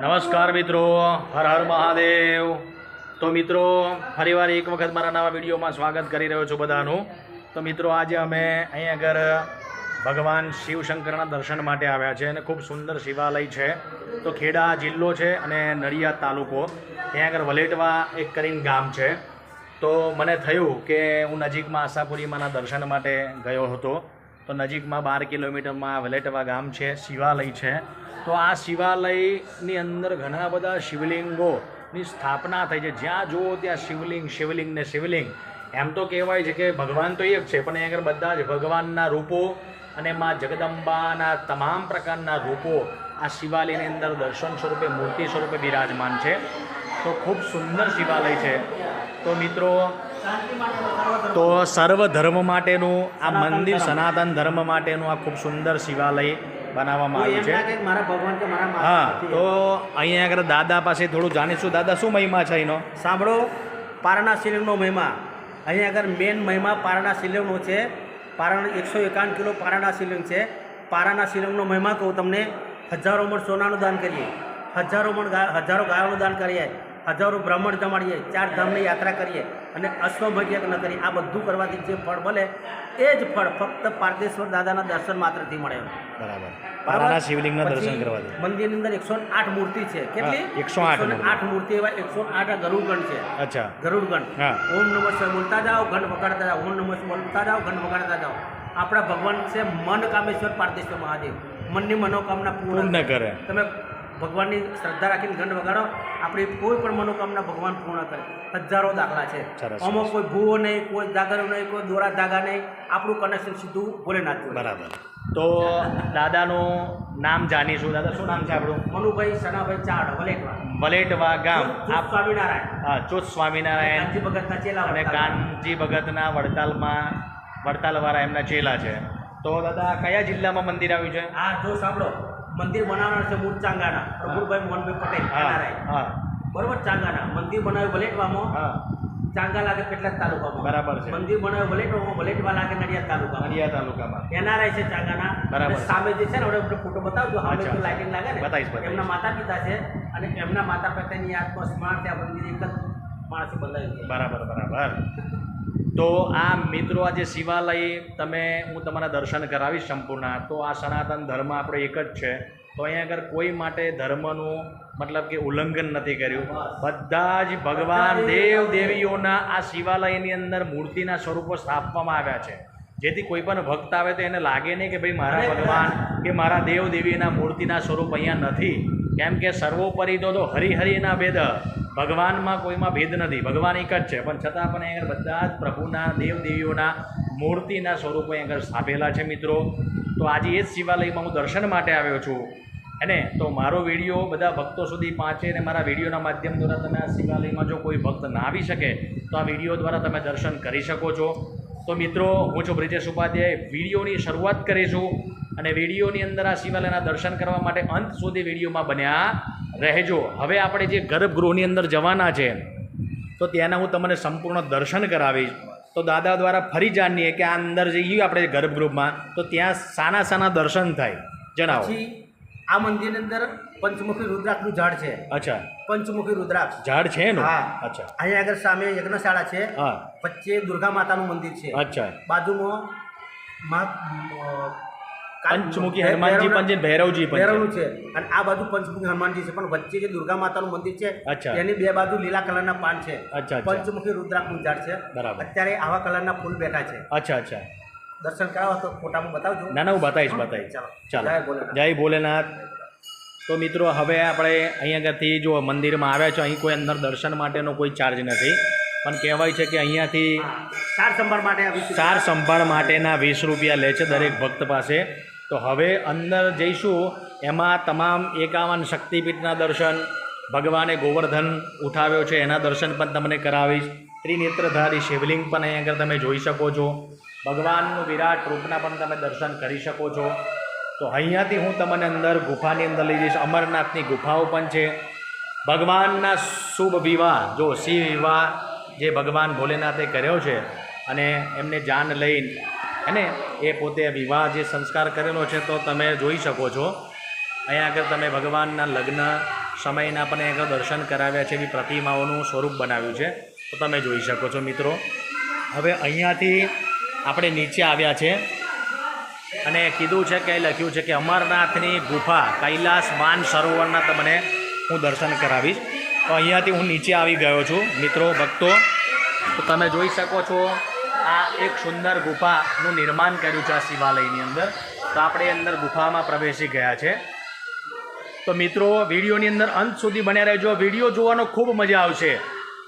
નમસ્કાર મિત્રો, હર હર મહાદેવ। તો મિત્રો ફરીવાર એક વખત મારા નવા વિડીયોમાં સ્વાગત કરી રહ્યો છું બધાનું। તો મિત્રો આજે અમે અહીં આગળ ભગવાન શિવશંકરના દર્શન માટે આવ્યા છે અને ખૂબ સુંદર શિવાલય છે। તો ખેડા જિલ્લો છે અને નડિયાદ તાલુકો, ત્યાં આગળ વલેટવા એક કરીને ગામ છે। તો મને થયું કે હું નજીકમાં આશાપુરીમાંના દર્શન માટે ગયો હતો। તો નજીકમાં 12 કિલોમીટરમાં વલેટવા ગામ છે, શિવાલય છે। તો આ શિવાલયની અંદર ઘણા બધા શિવલિંગોની સ્થાપના થઈ છે। જ્યાં જુઓ ત્યાં શિવલિંગ ને શિવલિંગ। એમ તો કહેવાય છે કે ભગવાન તો એક છે, પણ અહીં આગળ બધા જ ભગવાનના રૂપો અને મા જગદંબાના તમામ પ્રકારના રૂપો આ શિવાલયની અંદર દર્શન સ્વરૂપે, મૂર્તિ સ્વરૂપે બિરાજમાન છે। તો ખૂબ સુંદર શિવાલય છે। તો મિત્રો તો સર્વ ધર્મ માટેનું આ મંદિર, સનાતન ધર્મ માટેનું આ ખૂબ સુંદર શિવાલય બનાવવામાં આવ્યું છે। હા, તો અહીંયા આગળ દાદા પાસે થોડું જાણીશું। દાદા, શું મહિમા છે એનો? સાંભળો, પારણા શિવલિંગનો મહિમા। અહીંયા આગળ મેન મહિમા પારણા શિવલિંગનો છે। પારણા 151 કિલો પારણા શિવલિંગ છે। પારણા શિવલિંગનો મહિમા કહું તમને, હજારો મણ સોનાનું દાન કરીએ, હજારો ગાયોનું દાન કરીએ, હજારો બ્રાહ્મણ જમાડીએ, 4 ધામની યાત્રા કરીએ અને અશ્વમેઘ યજ્ઞ કરીએ। આ બધું કરવાથી જે ફળ મળે એ જ ફળ ફક્ત પારદેશ્વર દાદાના દર્શન માત્રથી મળે। બરાબર, પારણા શિવલિંગના દર્શન કરવાથી મંદિરની અંદર 108 મૂર્તિ છે। કેટલી? 108 મૂર્તિ એવા 108 ગરુડગણ છે। અચ્છા, ગરુડગણ। હા। ઓમ નમઃ શિવાય બોલતા જાઓ, ઘંટ વગાડતા જાઓ, ઓમ નમઃ શિવાય બોલતા જાઓ, ઘંટ વગાડતા જાઓ। આપણા ભગવાન છે મન કામેશ્વર પારદેશ્વર મહાદેવ, મનની મનોકામના પૂર્ણ કરે। તમે ભગવાનની શ્રદ્ધા રાખીને ઘંટ વગાડો, આપણી કોઈ પણ મનોકામના ભગવાન પૂર્ણ કરે। હજારો દાખલા છે। આમાં કોઈ ભૂવો નહીં, કોઈ જાગરો નહીં, કોઈ દોરા ધાગા નહીં, આપણું કનેક્શન સીધું ભોલેનાથ જોડે। બરાબર। તો દાદાનું નામ જાણીશું। દાદા, શું નામ છે આપણું? મનુભાઈ સનાભાઈ ચાડ, વલેટવા, વલેટવા ગામ। આપ સ્વામિનારાયણ, હા, ચોથ સ્વામિનારાયણ કાનજી ભગતના ચેલા અને કાનજી ભગતના વડતાલવાળા એમના ચેલા છે। તો દાદા, કયા જિલ્લામાં મંદિર આવ્યું છે? હા, જો સાંભળો, મંદિર બનાવનાર છે મૂળ ચાંગાના પ્રભુભાઈ મોહનભાઈ પટેલ, હા, બરોબર। ચાંગાના મંદિર બનાવ્યું વલેટવામાં, હા, ચાંગા લાગે કેટલાક તાલુકામાં, બરાબર છે। મંદિર બનાવ્યું વલેટવામાં, વલેટવા લાગે નડિયાદ તાલુકામાં, એનઆરઆઈ છે ચાંગાના। બરાબર। સામે જે છે ને, આપણે ફોટો બતાવજો, સામે જો લાઇટિંગ લાગે ને, બતાવીશ। એમના માતા પિતા છે અને એમના માતા પિતાની યાદમાં સ્મારક આ મંદિર એક જ માણસે બંધાવ્યું છે। બરાબર। તો આ મિત્રો, આ જે શિવાલય હું તમારા દર્શન કરાવીશ સંપૂર્ણ। તો આ સનાતન ધર્મ આપણો એક જ છે। તો અહીંયા આગળ કોઈ માટે ધર્મનું મતલબ કે ઉલ્લંઘન નથી કર્યું। બધા જ ભગવાન દેવ દેવીઓના આ શિવાલયની અંદર મૂર્તિના સ્વરૂપો સ્થાપવામાં આવ્યા છે, જેથી કોઈ પણ ભક્ત આવે તો એને લાગે નહીં કે ભાઈ મારા ભગવાન કે મારા દેવ દેવીના મૂર્તિના સ્વરૂપ અહીંયા નથી। કેમ કે સર્વોપરી તો હરિહરિના ભેદ, ભગવાનમાં કોઈમાં ભેદ નથી, ભગવાન એક જ છે। પણ છતાં પણ અહીં આગળ બધા જ પ્રભુના દેવ દેવીઓના મૂર્તિના સ્વરૂપો અહીં આગળ સ્થાપેલા છે મિત્રો। તો આજે એ જ શિવાલયમાં હું દર્શન માટે આવ્યો છું। અને તો મારો વિડીયો બધા ભક્તો સુધી પહોંચે અને મારા વિડીયોના માધ્યમ દ્વારા તમે આ શિવાલયમાં જો કોઈ ભક્ત ના આવી શકે તો આ વિડીયો દ્વારા તમે દર્શન કરી શકો છો। તો મિત્રો, હું છું બ્રિજેશ ઉપાધ્યાય। વિડીયોની શરૂઆત કરીશું અને વિડીયોની અંદર આ શિવાલયના દર્શન કરવા માટે અંત સુધી વિડીયોમાં બન્યા રહેજો। હવે આપણે જે ગર્ભગૃહની અંદર જવાના છે તો ત્યાંના હું તમને સંપૂર્ણ દર્શન કરાવીશ। તો દાદા દ્વારા ફરી જાણીએ કે આ અંદર જઈએ આપણે ગર્ભગૃહમાં તો ત્યાં સાના દર્શન થાય, જણાવો। પછી આ મંદિરની અંદર પંચમુખી રુદ્રાક્ષનું ઝાડ છે। અચ્છા, પંચમુખી રુદ્રાક્ષ ઝાડ છે એનું? હા। અચ્છા, અહીંયા આગળ સામે યજ્ઞશાળા છે, હા, વચ્ચે દુર્ગા માતાનું મંદિર છે, અચ્છા, બાજુમાં પંચમુખી હનુમાનજી ભૈરવનું છે અને આ બાજુ પંચમુખી હનુમાનજી છે, પણ વચ્ચે જે દુર્ગા માતાનું મંદિર છે અચ્છા, એની બે બાજુ લીલા કલરના પાન છે। અચ્છા, પંચમુખી રુદ્રાક્ષનું ઝાડ છે। બરાબર। અત્યારે આવા કલરના ફૂલ બેઠા છે। અચ્છા। દર્શન કરાવો તો ફોટામાં બતાવજો। ના, હું બતાવીશ। ચાલો, જય ભોલેનાથ। તો મિત્રો, હવે આપણે અહીં આગળથી જો મંદિરમાં આવ્યા છો, અહીં કોઈ અંદર દર્શન માટેનો કોઈ ચાર્જ નથી, પણ કહેવાય છે કે અહીંયાથી સાર સંભાળ માટેના 20 રૂપિયા લે છે દરેક ભક્ત પાસે। તો હવે અંદર જઈશું, એમાં તમામ 51 શક્તિપીઠના દર્શન, ભગવાને ગોવર્ધન ઉઠાવ્યો છે એના દર્શન પણ તમને કરાવીશ। ત્રિનેત્રધારી શિવલિંગ પણ અહીં આગળ તમે જોઈ શકો છો, ભગવાનનું વિરાટ રૂપના પણ તમે દર્શન કરી શકો છો। તો અહીંયાથી હું તમને અંદર ગુફાની અંદર લઈ જઈશ। અમરનાથની ગુફાઓ પણ છે, ભગવાનના શુભ વિવાહ, જો શિવ વિવાહ જે ભગવાન ભોલેનાથે કર્યો છે અને એમને જાન લઈને અને એ પોતે વિવાહ જે સંસ્કાર કરેલો છે, તો તમે જોઈ શકો છો। અહીંયા આગળ તમે ભગવાનના લગ્ન સમયના પણ આગળ દર્શન કરાવ્યા છે. એવી પ્રતિમાઓનું સ્વરૂપ બનાવ્યું છે, તો તમે જોઈ શકો છો મિત્રો. હવે અહીંયાથી આપણે નીચે આવ્યા છે અને કીધું છે કે લખ્યું છે કે અમરનાથની ગુફા કૈલાસ માન સરોવરના તમને હું દર્શન કરાવીશ. તો અહીંયાથી હું નીચે આવી ગયો છું મિત્રો ભક્તો. તો તમે જોઈ શકો છો આ એક સુંદર ગુફાનું નિર્માણ કર્યું છે આ શિવાલયની અંદર. તો આપણે અંદર ગુફામાં પ્રવેશી ગયા છે. તો મિત્રો વિડીયોની અંદર અંત સુધી બન્યા રહેજો. વિડીયો જોવાનો ખૂબ મજા આવશે.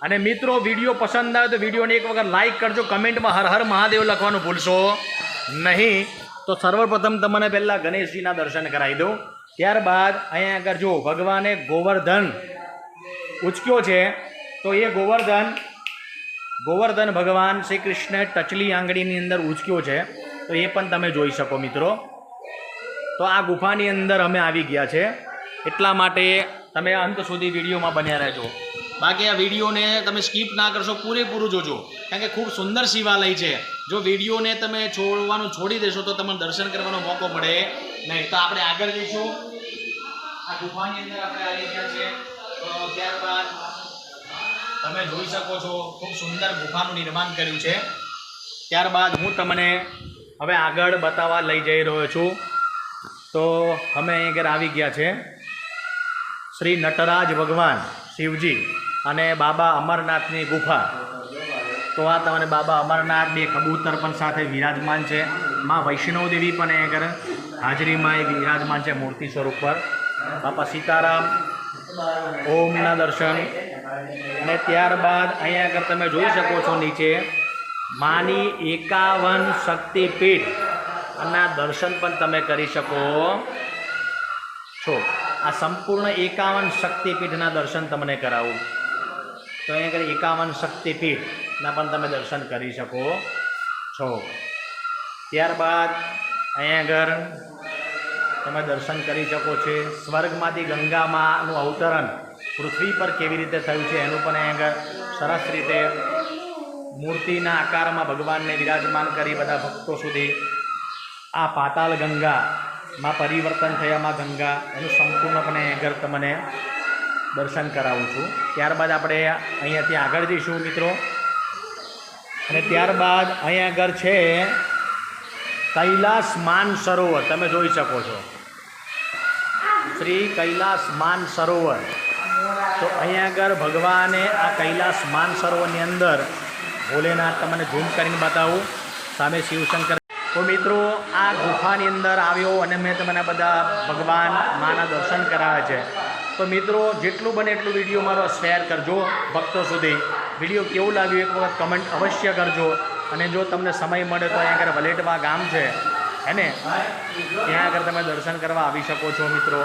અને મિત્રો વિડીયો પસંદ આવે તો વિડીયોને એક વખત લાઇક કરજો, કમેન્ટમાં હર હર મહાદેવ લખવાનું ભૂલશો નહીં. તો સર્વપ્રથમ તમને પહેલાં ગણેશજીના દર્શન કરાવી દઉં. ત્યારબાદ અહીંયા આગળ જો ભગવાને ગોવર્ધન ઉચક્યો છે. તો એ ગોવર્ધન ભગવાન શ્રી કૃષ્ણે ટચલી આંગળીની અંદર ઉચક્યો છે. તો એ પણ તમે જોઈ શકો મિત્રો. તો આ ગુફાની અંદર અમે આવી ગયા છે, એટલા માટે તમે અંત સુધી વિડીયોમાં બન્યા રહેજો. બાકી આ વિડીયોને તમે સ્કીપ ના કરશો, પૂરેપૂરું જોજો, કારણ કે ખૂબ સુંદર શિવાલય છે. જો વિડીયોને તમે છોડી દેશો તો તમને દર્શન કરવાનો મોકો મળે નહીં. તો આપણે આગળ જઈશું. આ ગુફાની અંદર આપણે આવી ગયા છે. તો ત્યારબાદ તમે જોઈ શકો છો ખૂબ સુંદર ગુફાનું નિર્માણ કર્યું છે. ત્યારબાદ હું તમને હવે આગળ બતાવવા લઈ જઈ રહ્યો છું. તો અમે અહીં આગળ આવી ગયા છે શ્રી નટરાજ ભગવાન શિવજી અને બાબા અમરનાથની ગુફા. તો આ તમને બાબા અમરનાથ બે કબૂતર પણ સાથે વિરાજમાન છે. માં વૈષ્ણવ દેવી પણ અહીં આગળ હાજરીમાં એ વિરાજમાન છે મૂર્તિ સ્વરૂપ પર. બાપા સીતારામ ઓમના દર્શન. અને ત્યારબાદ અહીંયા આગળ તમે જોઈ શકો છો નીચે માની 51 શક્તિપીઠ ના દર્શન પણ તમે કરી શકો છો. આ સંપૂર્ણ 51 શક્તિપીઠના દર્શન તમને કરાવું. તો અહીંયા આગળ 51 શક્તિપીઠના પણ તમે દર્શન કરી શકો છો. ત્યારબાદ અહીંયા આગળ તમે દર્શન કરી શકો છો સ્વર્ગમાંથી ગંગામાંનું અવતરણ પૃથ્વી પર કેવી રીતે થયું છે એનું પણ અહીંયા આગળ સરસ રીતે મૂર્તિના આકારમાં ભગવાનને વિરાજમાન કરી બધા ભક્તો સુધી આ પાતાળ ગંગામાં પરિવર્તન થયામાં ગંગા એનું સંપૂર્ણપણે આગળ તમને દર્શન કરાવું છું. ત્યારબાદ આપણે અહીંયાથી આગળ જઈશું મિત્રો. અને ત્યારબાદ અહીંયા આગળ છે કૈલાસ માન સરોવર. તમે જોઈ શકો છો શ્રી કૈલાસ માન સરોવર. તો અહીંયા આગળ ભગવાને આ કૈલાસ માન સરોવરની અંદર ભોલેનાથ તમને ઝૂમ કરીને બતાવું, સામે શિવશંકર. તો મિત્રો આ ગુફાની અંદર આવ્યો અને મેં તમને બધા ભગવાન માના દર્શન કરાવ્યા છે. તો મિત્રો જેટલું બને એટલું વિડીયો મારો શેર કરજો ભક્તો સુધી. વિડીયો કેવું લાગ્યું એક વખત કમેન્ટ અવશ્ય કરજો. અને જો તમને સમય મળે તો અહીંયા આગળ વલેટવા ગામ છે હે ને, ત્યાં આગળ તમે દર્શન કરવા આવી શકો છો મિત્રો.